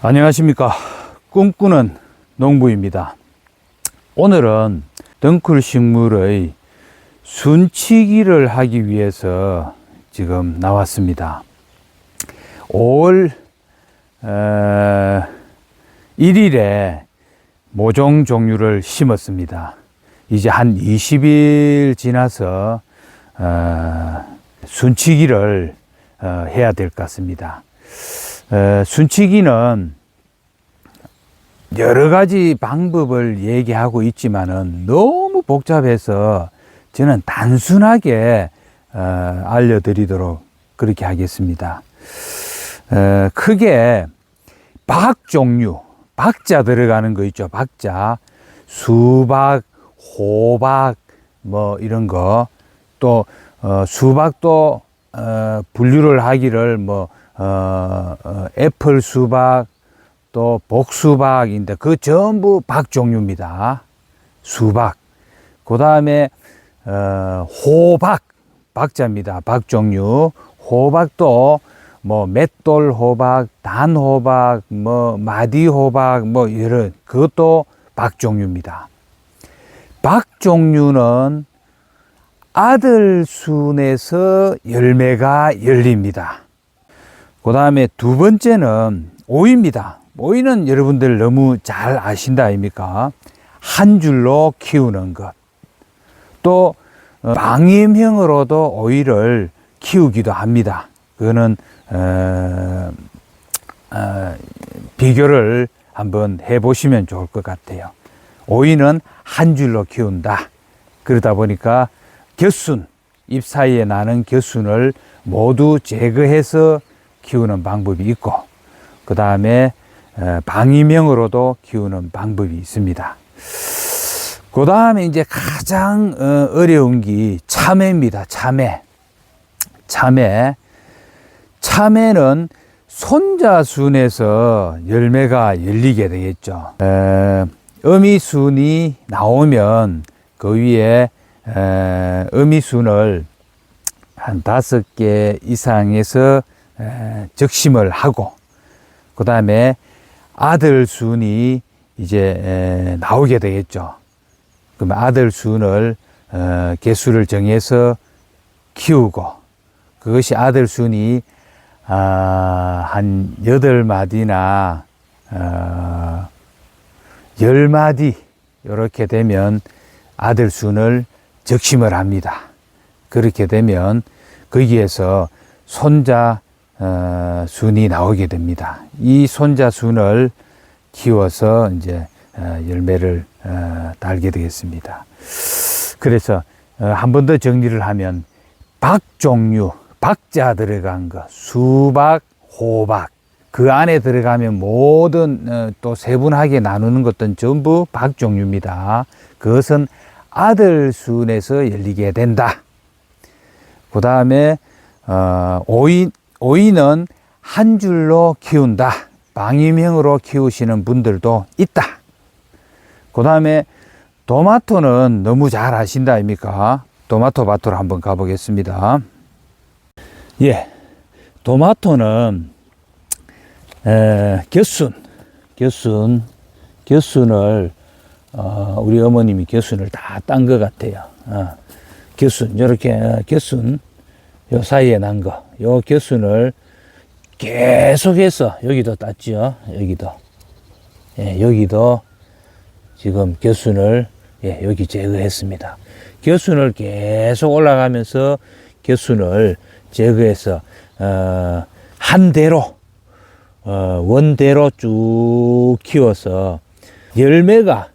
안녕하십니까. 꿈꾸는 농부입니다. 오늘은 덩쿨 식물의 순치기를 하기 위해서 지금 나왔습니다. 5월 1일에 모종 종류를 심었습니다. 이제 한 20일 지나서 순치기를 해야 될 것 같습니다. 순치기는 여러 가지 방법을 얘기하고 있지만은 너무 복잡해서 저는 단순하게 알려드리도록 그렇게 하겠습니다. 크게 박 종류, 박자 들어가는 거 있죠. 박자, 수박, 호박, 뭐 이런 거, 또 수박도 분류를 하기를 애플 수박, 또 복수박인데 그 전부 박 종류입니다. 수박. 그 다음에 호박, 박자입니다. 박 종류. 호박도 뭐 맷돌 호박, 단 호박, 뭐 마디 호박, 뭐 이런 그것도 박 종류입니다. 박 종류는 아들순에서 열매가 열립니다. 그 다음에 두 번째는 오이입니다. 오이는 여러분들 너무 잘 아신다 아닙니까? 한 줄로 키우는 것. 또 방임형으로도 오이를 키우기도 합니다. 그거는 비교를 한번 해보시면 좋을 것 같아요. 오이는 한 줄로 키운다. 그러다 보니까 겨순, 잎 사이에 나는 겨순을 모두 제거해서 키우는 방법이 있고, 그 다음에 방임형으로도 키우는 방법이 있습니다. 그 다음에 이제 가장 어려운 게 참외입니다. 참외는 손자순에서 열매가 열리게 되겠죠. 어미순이 나오면 그 위에 어미순을 한 5개 이상에서 적심을 하고, 그 다음에 아들순이 이제 나오게 되겠죠. 그러면 아들순을 개수를 정해서 키우고, 그것이 아들순이 한 8마디나 10마디 이렇게 되면 아들순을 적심을 합니다. 그렇게 되면 거기에서 손자 순이 나오게 됩니다. 이 손자 순을 키워서 이제 열매를 달게 되겠습니다. 그래서 한 번 더 정리를 하면 박 종류, 박자 들어간 거, 수박, 호박, 그 안에 들어가면 모든 또 세분하게 나누는 것들은 전부 박 종류입니다. 그것은 아들순에서 열리게 된다. 그 다음에 오이는 한 줄로 키운다. 방임형으로 키우시는 분들도 있다. 그 다음에 토마토는 너무 잘 아신다 아닙니까? 토마토 밭으로 한번 가보겠습니다. 예, 토마토는 겨순을 우리 어머님이 겨순을 다 딴 것 같아요. 겨순, 이렇게 겨순 요 사이에 난 거, 요 겨순을 계속해서 여기도 땄죠. 여기도 지금 겨순을 여기 제거했습니다. 겨순을 계속 올라가면서 겨순을 제거해서 한 대로 원대로 쭉 키워서 열매가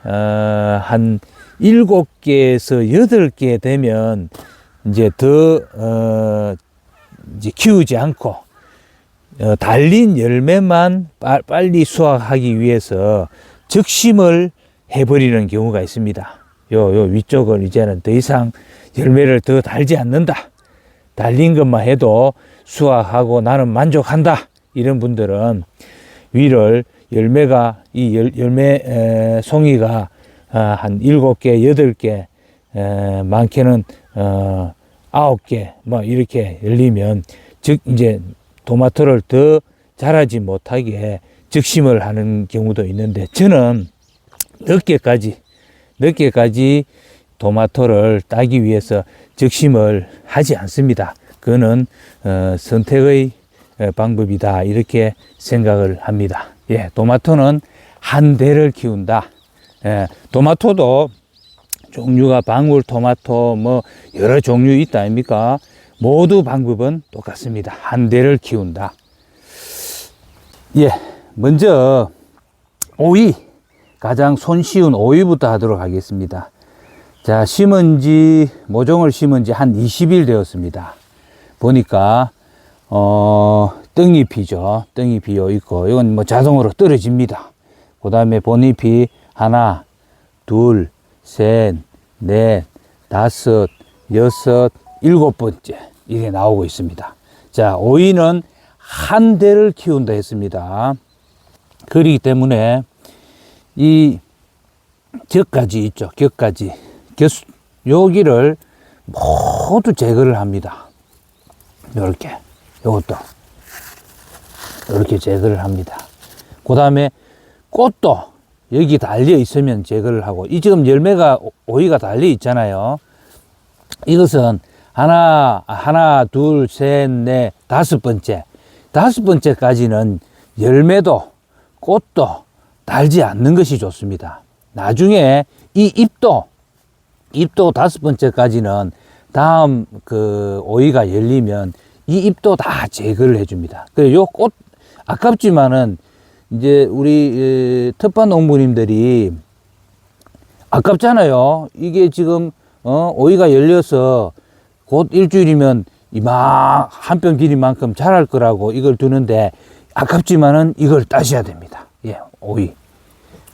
한 7개에서 8개 되면 이제 더 이제 키우지 않고 달린 열매만 빨리 수확하기 위해서 적심을 해버리는 경우가 있습니다. 요 위쪽을 이제는 더 이상 열매를 더 달지 않는다. 달린 것만 해도 수확하고 나는 만족한다. 이런 분들은 위를 열매가 열매 송이가 한 7개, 8개, 많게는 9개, 뭐 이렇게 열리면 즉 이제 토마토를 더 자라지 못하게 적심을 하는 경우도 있는데, 저는 늦게까지 토마토를 따기 위해서 적심을 하지 않습니다. 그거는 선택의 방법이다, 이렇게 생각을 합니다. 예, 토마토는 한 대를 키운다. 예, 토마토도 종류가 방울토마토 뭐 여러 종류 있다 아닙니까? 모두 방법은 똑같습니다. 한 대를 키운다. 예, 먼저 오이, 가장 손쉬운 오이부터 하도록 하겠습니다. 자, 모종을 심은 지 한 20일 되었습니다. 보니까 떡잎이죠. 떡잎이 요 있고, 이건 뭐 자동으로 떨어집니다. 그 다음에 본잎이 하나, 둘, 셋, 넷, 다섯, 여섯, 일곱 번째 이게 나오고 있습니다. 자, 오이는 한 대를 키운다 했습니다. 그렇기 때문에 이 격가지 있죠. 격가지. 여기를 모두 제거를 합니다. 요렇게. 요것도. 이렇게 제거를 합니다. 그 다음에 꽃도 여기 달려 있으면 제거를 하고, 이 지금 열매가, 오이가 달려 있잖아요. 이것은 하나, 둘, 셋, 넷, 다섯 번째까지는 열매도 꽃도 달지 않는 것이 좋습니다. 나중에 이 잎도 다섯 번째까지는 다음 오이가 열리면 이 잎도 다 제거를 해줍니다. 그래서 요 꽃, 아깝지만은 이제 우리 텃밭 농부님들이 아깝잖아요. 이게 지금 오이가 열려서 곧 일주일이면 한 뼘 길이만큼 자랄 거라고 이걸 두는데, 아깝지만은 이걸 따셔야 됩니다. 예, 오이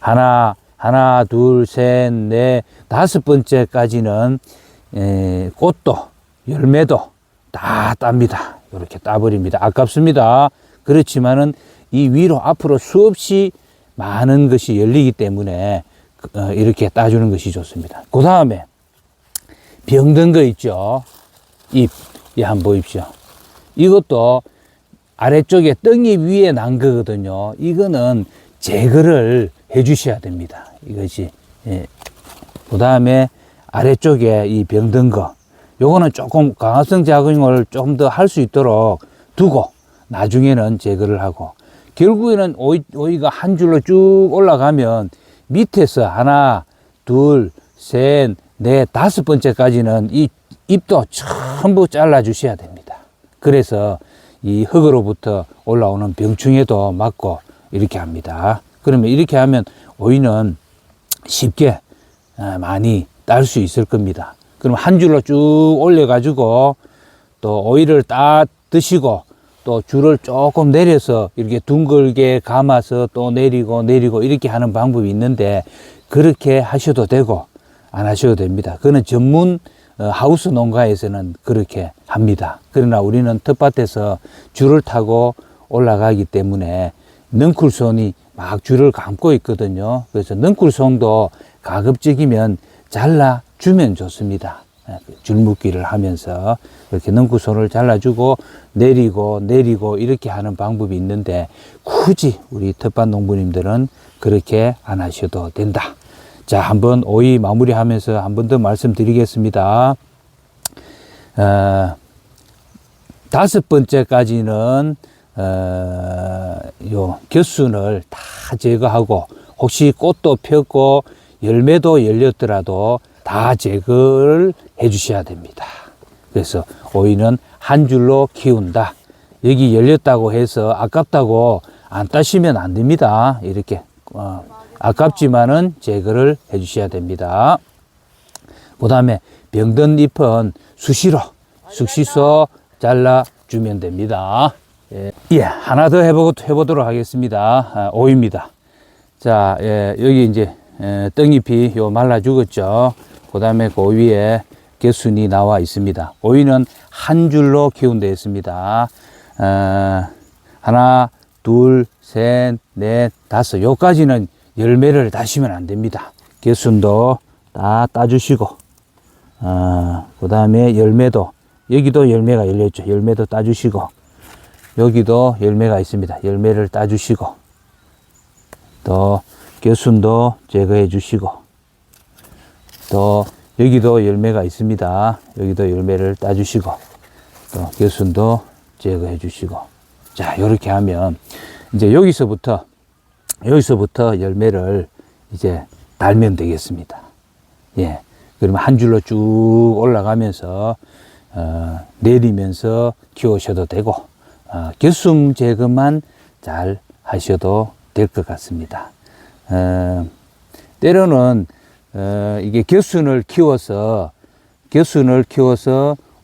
하나, 둘, 셋, 넷, 다섯 번째까지는 꽃도 열매도 다 땁니다. 이렇게 따버립니다. 아깝습니다. 그렇지만은 이 위로 앞으로 수없이 많은 것이 열리기 때문에 이렇게 따주는 것이 좋습니다. 그 다음에 병든 거 있죠. 잎. 예, 한번 보십시오. 이것도 아래쪽에 떡잎 위에 난 거거든요. 이거는 제거를 해 주셔야 됩니다. 이것이. 예. 그 다음에 아래쪽에 이 병든 거, 요거는 조금 강화성 작용을 좀 더 할 수 있도록 두고 나중에는 제거를 하고, 결국에는 오이가 한 줄로 쭉 올라가면 밑에서 하나, 둘, 셋, 넷, 다섯 번째까지는 이 잎도 전부 잘라 주셔야 됩니다. 그래서 이 흙으로부터 올라오는 병충해도 막고 이렇게 합니다. 그러면 이렇게 하면 오이는 쉽게 많이 딸 수 있을 겁니다. 그럼 한 줄로 쭉 올려 가지고 또 오이를 따 드시고, 또 줄을 조금 내려서 이렇게 둥글게 감아서 또 내리고 이렇게 하는 방법이 있는데, 그렇게 하셔도 되고 안 하셔도 됩니다. 그거는 전문 하우스 농가에서는 그렇게 합니다. 그러나 우리는 텃밭에서 줄을 타고 올라가기 때문에 넝쿨손이 막 줄을 감고 있거든요. 그래서 넝쿨손도 가급적이면 잘라주면 좋습니다. 줄묶기를 하면서 이렇게 넝쿨손을 잘라주고 내리고 이렇게 하는 방법이 있는데, 굳이 우리 텃밭 농부님들은 그렇게 안 하셔도 된다. 자, 한번 오이 마무리하면서 한 번 더 말씀드리겠습니다. 다섯 번째까지는 요 곁순을 다 제거하고, 혹시 꽃도 폈고 열매도 열렸더라도 다 제거를 해 주셔야 됩니다. 그래서 오이는 한 줄로 키운다. 여기 열렸다고 해서 아깝다고 안 따시면 안 됩니다. 이렇게 아깝지만은 제거를 해 주셔야 됩니다. 그 다음에 병든 잎은 수시로 쑥시소 잘라 주면 됩니다. 예, 하나 더 해보도록 하겠습니다. 오이입니다. 자, 여기 이제 떡잎이 말라 죽었죠. 그 다음에 그 위에 get순이 나와 있습니다. 오이는 한 줄로 키운되어 있습니다. 하나, 둘, 셋, 넷, 다섯. 요까지는 열매를 따시면 안 됩니다. get순도 다 따주시고, 그 다음에 열매도, 여기도 열매가 열렸죠. 열매도 따주시고, 여기도 열매가 있습니다. 열매를 따주시고, 또 겨순도 제거해 주시고, 또 여기도 열매가 있습니다. 여기도 열매를 따주시고, 또 겨순도 제거해 주시고. 자, 이렇게 하면 이제 여기서부터 열매를 이제 달면 되겠습니다. 예. 그러면 한 줄로 쭉 올라가면서 내리면서 키우셔도 되고, 겨순 제거만 잘 하셔도 될 것 같습니다. 때로는 이게 겨순을 키워서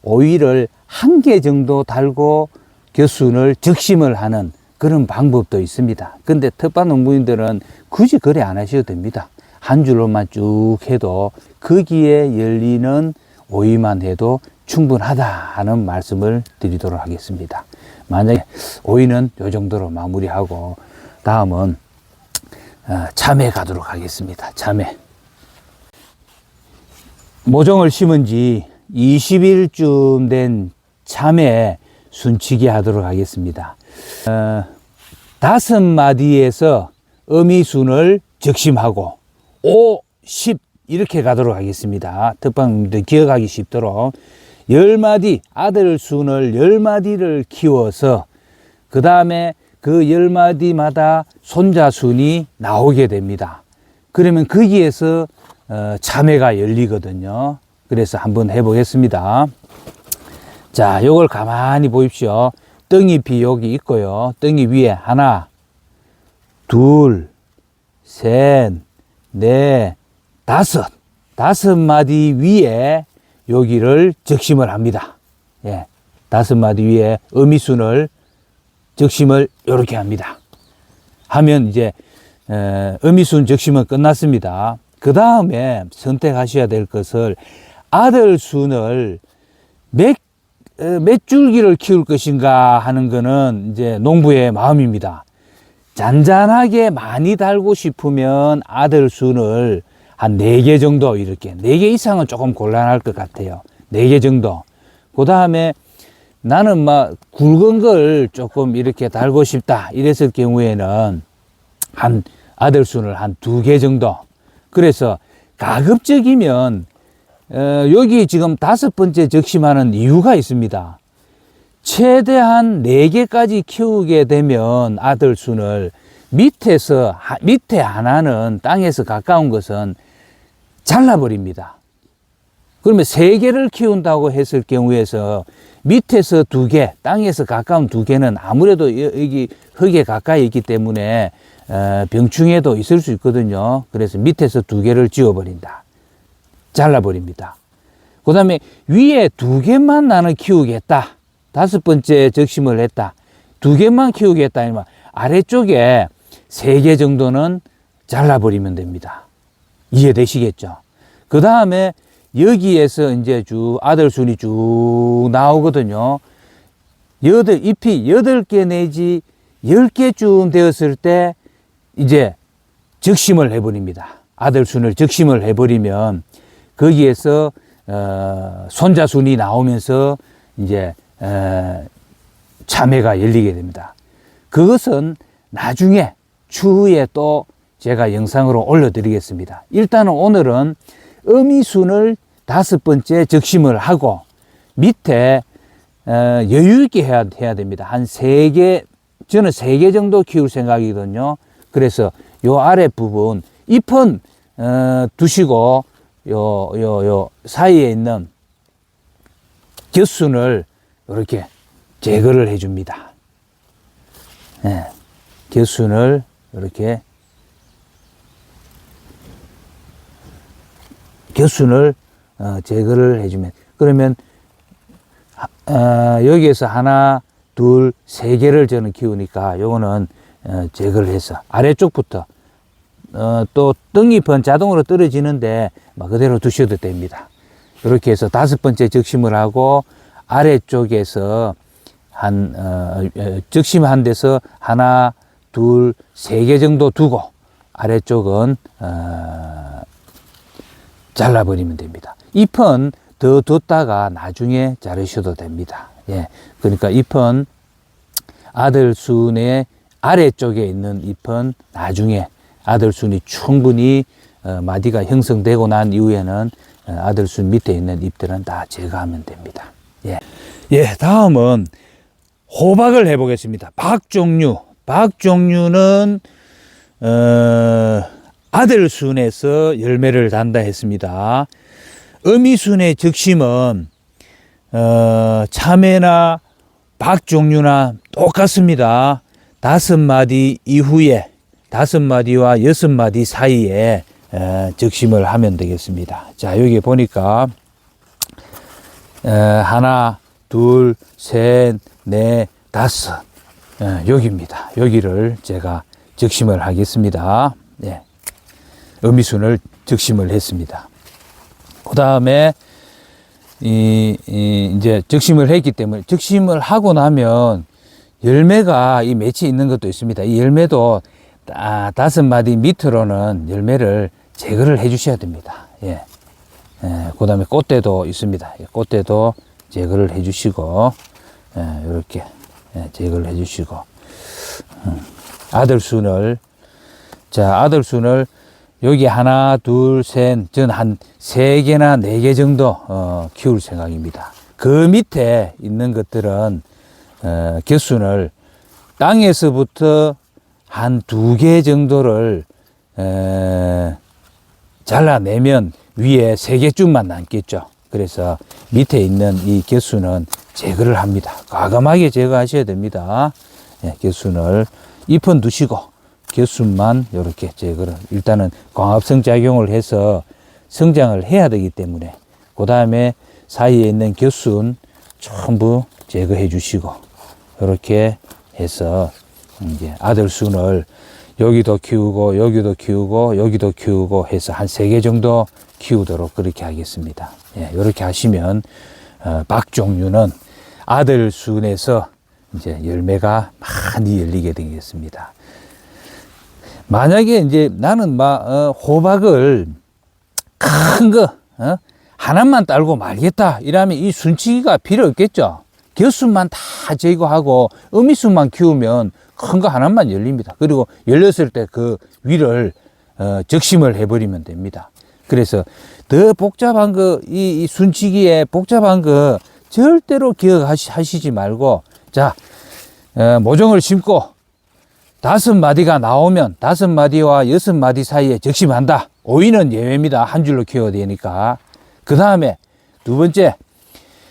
오이를 한 개 정도 달고 겨순을 적심을 하는 그런 방법도 있습니다. 근데 텃밭농부인들은 굳이 그래 안 하셔도 됩니다. 한 줄로만 쭉 해도 거기에 열리는 오이만 해도 충분하다 하는 말씀을 드리도록 하겠습니다. 만약에 오이는 이 정도로 마무리하고 다음은 참외 가도록 하겠습니다. 참외. 모종을 심은 지 20일쯤 된 참외 순치기 하도록 하겠습니다. 5마디에서 어미순을 적심하고 5, 10 이렇게 가도록 하겠습니다. 텃밭님들 기억하기 쉽도록 10마디, 아들순을 10마디를 키워서 그 다음에 그 10마디마다 손자순이 나오게 됩니다. 그러면 거기에서 참외가 열리거든요. 그래서 한번 해보겠습니다. 자, 요걸 가만히 보십시오. 떡잎이 여기 있고요. 떡잎 위에 하나, 둘, 셋, 넷, 다섯 마디 위에 여기를 적심을 합니다. 예, 5마디 위에 어미순을 적심을 이렇게 합니다. 하면 이제 어미순 적심은 끝났습니다. 그 다음에 선택하셔야 될 것을 아들순을 몇 줄기를 키울 것인가 하는 거는 이제 농부의 마음입니다. 잔잔하게 많이 달고 싶으면 아들순을 한 4개 정도 이렇게 4개 이상은 조금 곤란할 것 같아요. 4개 정도. 그 다음에 나는 막 굵은 걸 조금 이렇게 달고 싶다 이랬을 경우에는 한 아들순을 한 2개 정도. 그래서 가급적이면 여기 지금 5번째 적심하는 이유가 있습니다. 최대한 4개까지 키우게 되면 아들순을 밑에 하나는 땅에서 가까운 것은 잘라버립니다. 그러면 3개를 키운다고 했을 경우에서 밑에서 2개, 땅에서 가까운 2개는 아무래도 여기 흙에 가까이 있기 때문에 병충해도 있을 수 있거든요. 그래서 밑에서 2개를 지워버린다. 잘라버립니다. 그 다음에 위에 2개만 나는 키우겠다. 5번째 적심을 했다. 2개만 키우겠다. 아니면 아래쪽에 3개 정도는 잘라버리면 됩니다. 이해되시겠죠? 그 다음에 여기에서 이제 아들순이 쭉 나오거든요. 잎이 8개 내지 10개쯤 되었을 때 이제 적심을 해버립니다. 아들순을 적심을 해버리면 거기에서 손자순이 나오면서 이제 참외가 열리게 됩니다. 그것은 나중에 추후에 또 제가 영상으로 올려드리겠습니다. 일단은 오늘은 어미순을 5번째 적심을 하고 밑에 여유 있게 해야 됩니다. 한 3개, 저는 3개 정도 키울 생각이거든요. 그래서 요 아래 부분 잎은 두시고 요 사이에 있는 겨순을 이렇게 제거를 해 줍니다. 네, 겨순을 이렇게 제거를 해주면, 그러면 여기에서 하나, 둘, 3개를 저는 키우니까 요거는 제거를 해서 아래쪽부터 또 떡잎은 자동으로 떨어지는데 그대로 두셔도 됩니다. 이렇게 해서 5번째 적심을 하고 아래쪽에서 적심한 데서 하나, 둘, 3개 정도 두고 아래쪽은 잘라버리면 됩니다. 잎은 더 뒀다가 나중에 자르셔도 됩니다. 예. 그러니까 잎은 아들순의 아래쪽에 있는 잎은 나중에 아들순이 충분히 마디가 형성되고 난 이후에는 아들순 밑에 있는 잎들은 다 제거하면 됩니다. 예. 예, 다음은 호박을 해보겠습니다. 박종류. 박종류는 아들순에서 열매를 단다 했습니다. 어미순의 적심은 참외나 박종류나 똑같습니다. 5마디 이후에 5마디와 6마디 사이에 적심을 하면 되겠습니다. 자, 여기 보니까 하나, 둘, 셋, 넷, 5 여기입니다. 여기를 제가 적심을 하겠습니다. 예. 어미순을 적심을 했습니다. 그 다음에 이제 적심을 했기 때문에 적심을 하고 나면 열매가 이 맺혀 있는 것도 있습니다. 이 열매도 5마디 밑으로는 열매를 제거를 해 주셔야 됩니다. 예. 그 다음에 꽃대도 있습니다. 꽃대도 제거를 해 주시고, 이렇게 제거를 해 주시고, 아들순을 여기 하나, 둘, 셋, 전 한 3개나 4개 정도 키울 생각입니다. 그 밑에 있는 것들은 곁순을 땅에서부터 한 2개 정도를 잘라내면 위에 3개쯤만 남겠죠. 그래서 밑에 있는 이 곁순은 제거를 합니다. 과감하게 제거하셔야 됩니다. 곁순을 잎은 두시고 곁순만 이렇게 제거를, 일단은 광합성 작용을 해서 성장을 해야 되기 때문에 그 다음에 사이에 있는 곁순 전부 제거해 주시고, 이렇게 해서 이제 아들순을 여기도 키우고 여기도 키우고 여기도 키우고 해서 한 3개 정도 키우도록 그렇게 하겠습니다. 예, 이렇게 하시면 박종류는 아들순에서 이제 열매가 많이 열리게 되겠습니다. 만약에 이제 나는 호박을 큰 거 하나만 딸고 말겠다 이러면 이 순치기가 필요 없겠죠. 곁순만 다 제거하고 어미순만 키우면 큰 거 하나만 열립니다. 그리고 열렸을 때 그 위를 적심을 해버리면 됩니다. 그래서 더 복잡한 거, 이 순치기에 복잡한 거 절대로 기억하시지 말고, 자, 모종을 심고 5마디가 나오면 5마디와 6마디 사이에 적심한다. 오이는 예외입니다. 한 줄로 키워야 되니까. 그 다음에 두 번째,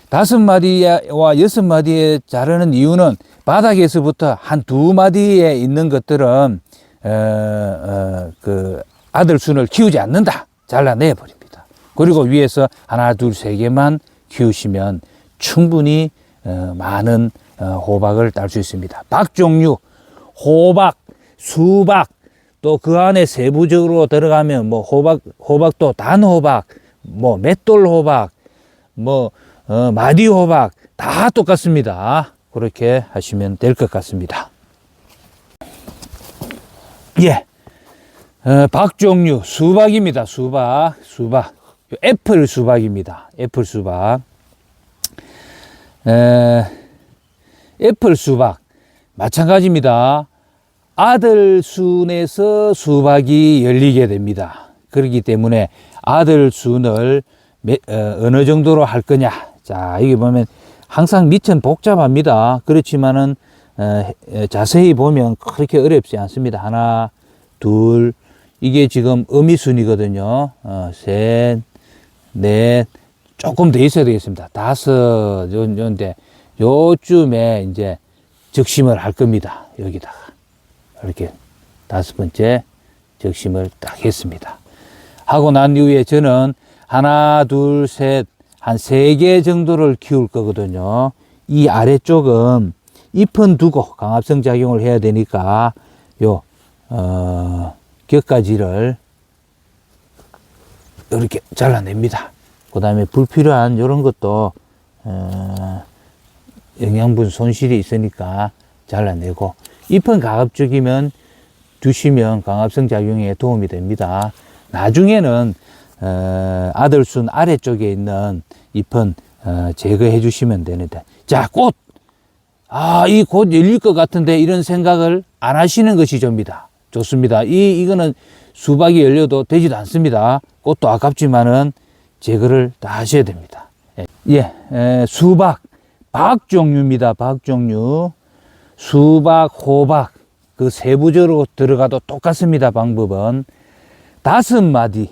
5마디와 6마디에 자르는 이유는 바닥에서부터 한 2마디에 있는 것들은 그 아들순을 키우지 않는다. 잘라내 버립니다. 그리고 위에서 하나, 둘, 3개만 키우시면 충분히 많은 호박을 딸 수 있습니다. 박종류, 호박, 수박, 또 그 안에 세부적으로 들어가면 뭐 호박도 단호박, 뭐 맷돌호박, 뭐 마디호박 다 똑같습니다. 그렇게 하시면 될 것 같습니다. 예, 박종류 수박입니다. 수박, 애플 수박입니다. 애플 수박. 애플 수박 마찬가지입니다. 아들순에서 수박이 열리게 됩니다. 그렇기 때문에 아들순을 어느 정도로 할 거냐. 자, 여기 보면 항상 밑은 복잡합니다. 그렇지만은 자세히 보면 그렇게 어렵지 않습니다. 하나, 둘, 이게 지금 어미순이거든요. 셋, 넷, 조금 더 있어야 되겠습니다. 5, 요런데 요쯤에 이제 적심을 할 겁니다. 여기다가 이렇게 5번째 적심을 딱 했습니다. 하고 난 이후에 저는 하나, 둘, 셋, 한 3개 정도를 키울 거거든요. 이 아래쪽은 잎은 두고 광합성 작용을 해야 되니까 요 곁가지를 이렇게 잘라냅니다. 그 다음에 불필요한 이런 것도 영양분 손실이 있으니까 잘라내고, 잎은 가급적이면 두시면 광합성 작용에 도움이 됩니다. 나중에는 아들순 아래쪽에 있는 잎은 제거해 주시면 되는데, 자, 꽃 이 곧 열릴 것 같은데 이런 생각을 안 하시는 것이 좋습니다. 이거는 수박이 열려도 되지도 않습니다. 꽃도 아깝지만은 제거를 다 하셔야 됩니다. 수박, 박 종류입니다. 박 종류. 수박, 호박, 그 세부적으로 들어가도 똑같습니다. 방법은. 5마디.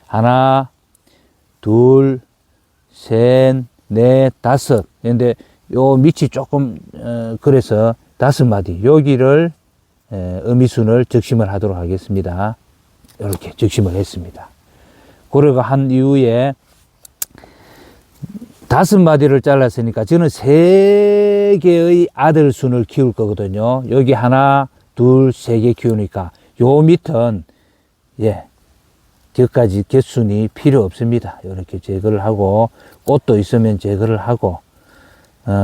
하나, 둘, 셋, 넷, 5. 근데 요 밑이 조금, 그래서 5마디. 여기를, 어미순을 적심을 하도록 하겠습니다. 이렇게 적심을 했습니다. 그러고 한 이후에 5마디를 잘랐으니까 저는 3개의 아들순을 키울 거거든요. 여기 하나, 둘, 3개 키우니까 요 밑은, 저까지 개순이 필요 없습니다. 이렇게 제거를 하고, 꽃도 있으면 제거를 하고,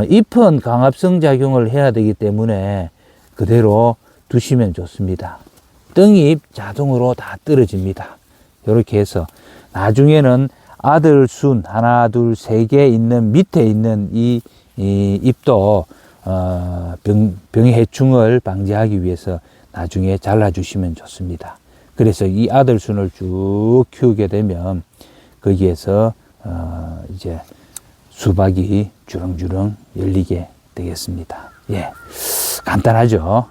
잎은 강압성 작용을 해야 되기 때문에 그대로 두시면 좋습니다. 뜬잎 자동으로 다 떨어집니다. 이렇게 해서 나중에는 아들순 하나, 둘, 3개 있는 밑에 있는 이 잎도 병의 해충을 방지하기 위해서 나중에 잘라주시면 좋습니다. 그래서 이 아들순을 쭉 키우게 되면 거기에서 이제 수박이 주렁주렁 열리게 되겠습니다. 간단하죠.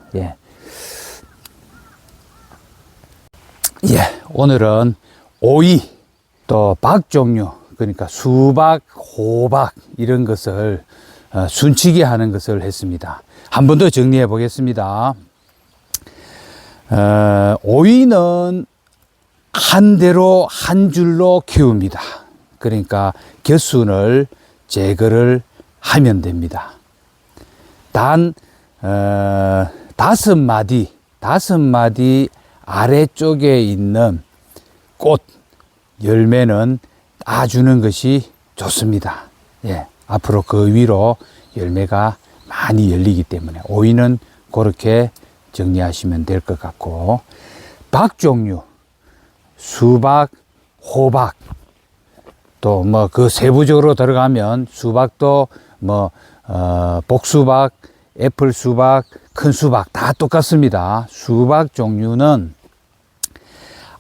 오늘은 오이 또 박 종류, 그러니까 수박, 호박 이런 것을 순치게 하는 것을 했습니다. 한 번 더 정리해 보겠습니다. 오이는 한 대로 한 줄로 키웁니다. 그러니까 곁순을 제거를 하면 됩니다. 단 5마디 아래쪽에 있는 꽃 열매는 따주는 것이 좋습니다. 앞으로 그 위로 열매가 많이 열리기 때문에 오이는 그렇게 정리하시면 될 것 같고, 박 종류 수박, 호박 또 뭐 그 세부적으로 들어가면 수박도 뭐 복수박, 애플수박, 큰 수박 다 똑같습니다. 수박 종류는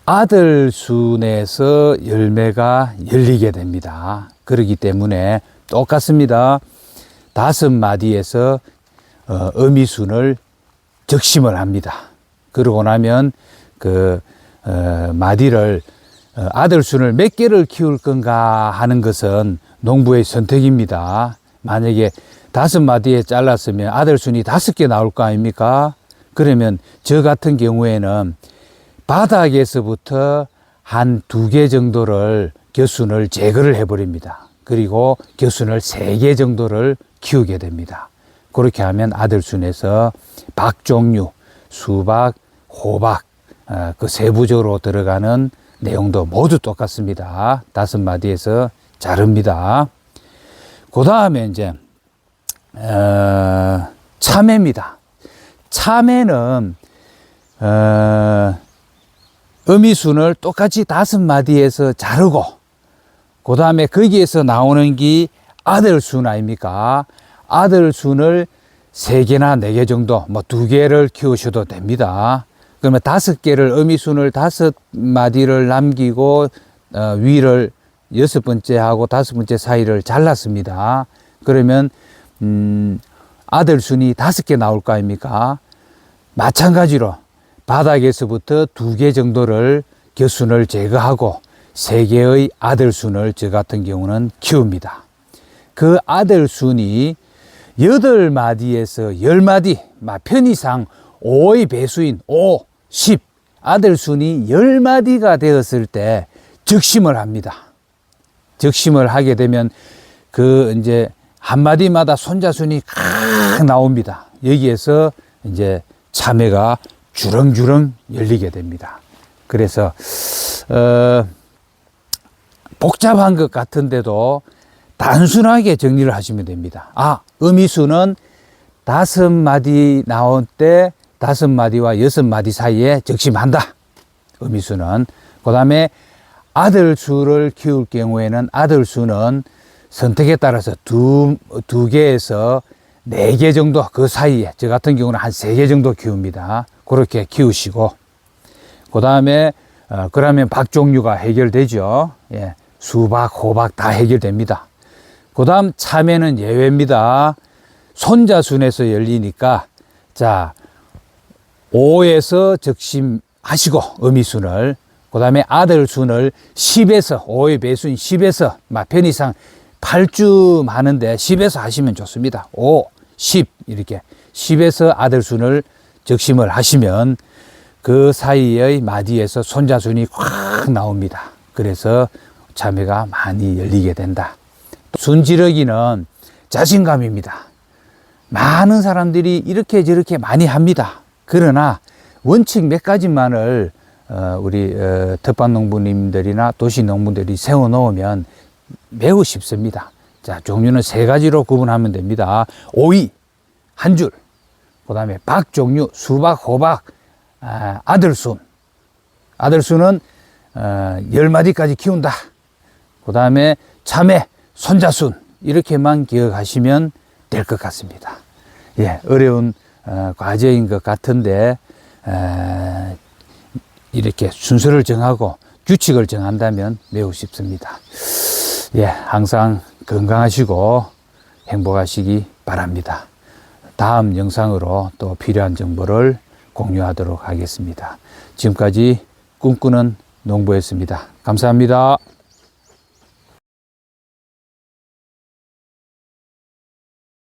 아들순에서 열매가 열리게 됩니다. 그렇기 때문에 똑같습니다. 5마디에서 어미순을 적심을 합니다. 그러고 나면 그 마디를 아들순을 몇 개를 키울 건가 하는 것은 농부의 선택입니다. 만약에 5마디에 잘랐으면 아들순이 5개 나올 거 아닙니까? 그러면 저 같은 경우에는 바닥에서부터 한 2개 정도를 곁순을 제거를 해버립니다. 그리고 곁순을 3개 정도를 키우게 됩니다. 그렇게 하면 아들순에서 박 종류, 수박, 호박, 그 세부적으로 들어가는 내용도 모두 똑같습니다. 5마디에서 자릅니다. 그 다음에 이제, 참외입니다. 참외는, 어미순을 똑같이 5마디에서 자르고, 그 다음에 거기에서 나오는 게 아들순 아닙니까? 아들순을 3개나 4개 정도, 뭐 2개를 키우셔도 됩니다. 그러면 5개를, 어미순을 5마디를 남기고, 위를 6번째 하고 5번째 사이를 잘랐습니다. 그러면, 아들순이 5개 나올 거 아닙니까? 마찬가지로 바닥에서부터 2개 정도를 곁순을 제거하고 3개의 아들순을 저 같은 경우는 키웁니다. 그 아들순이 8마디에서 10마디, 편의상 5의 배수인 5, 10, 아들순이 10마디가 되었을 때 적심을 합니다. 적심을 하게 되면 그 이제 한 마디마다 손자순이 칵 나옵니다. 여기에서 이제 참외가 주렁주렁 열리게 됩니다. 그래서 복잡한 것 같은데도 단순하게 정리를 하시면 됩니다. 어미수는 5마디 나올 때 5마디와 6마디 사이에 적심한다. 어미수는. 그 다음에 아들수를 키울 경우에는 아들수는 선택에 따라서 두 개에서 4개 정도 그 사이에, 저 같은 경우는 한 3개 정도 키웁니다. 그렇게 키우시고, 그 다음에 그러면 박 종류가 해결되죠. 예, 수박, 호박 다 해결됩니다. 그 다음 참외는 예외입니다. 손자순에서 열리니까, 자, 5에서 적심하시고, 어미순을. 그 다음에 아들순을 10에서, 5의 배수인 10에서, 편의상 8주 하는데 10에서 하시면 좋습니다. 5, 10, 이렇게. 10에서 아들순을 적심을 하시면 그 사이의 마디에서 손자순이 확 나옵니다. 그래서 참외가 많이 열리게 된다. 순지르기는 자신감입니다. 많은 사람들이 이렇게 저렇게 많이 합니다. 그러나 원칙 몇 가지만을 우리 텃밭 농부님들이나 도시 농부들이 세워 놓으면 매우 쉽습니다. 자, 종류는 3가지로 구분하면 됩니다. 오이, 한 줄. 그 다음에 박 종류, 수박, 호박, 아들순. 아들순은 10마디까지 키운다. 그 다음에 참외, 손자순. 이렇게만 기억하시면 될 것 같습니다. 예, 어려운 과제인 것 같은데 이렇게 순서를 정하고 규칙을 정한다면 매우 쉽습니다. 예, 항상 건강하시고 행복하시기 바랍니다. 다음 영상으로 또 필요한 정보를 공유하도록 하겠습니다. 지금까지 꿈꾸는 농부였습니다. 감사합니다.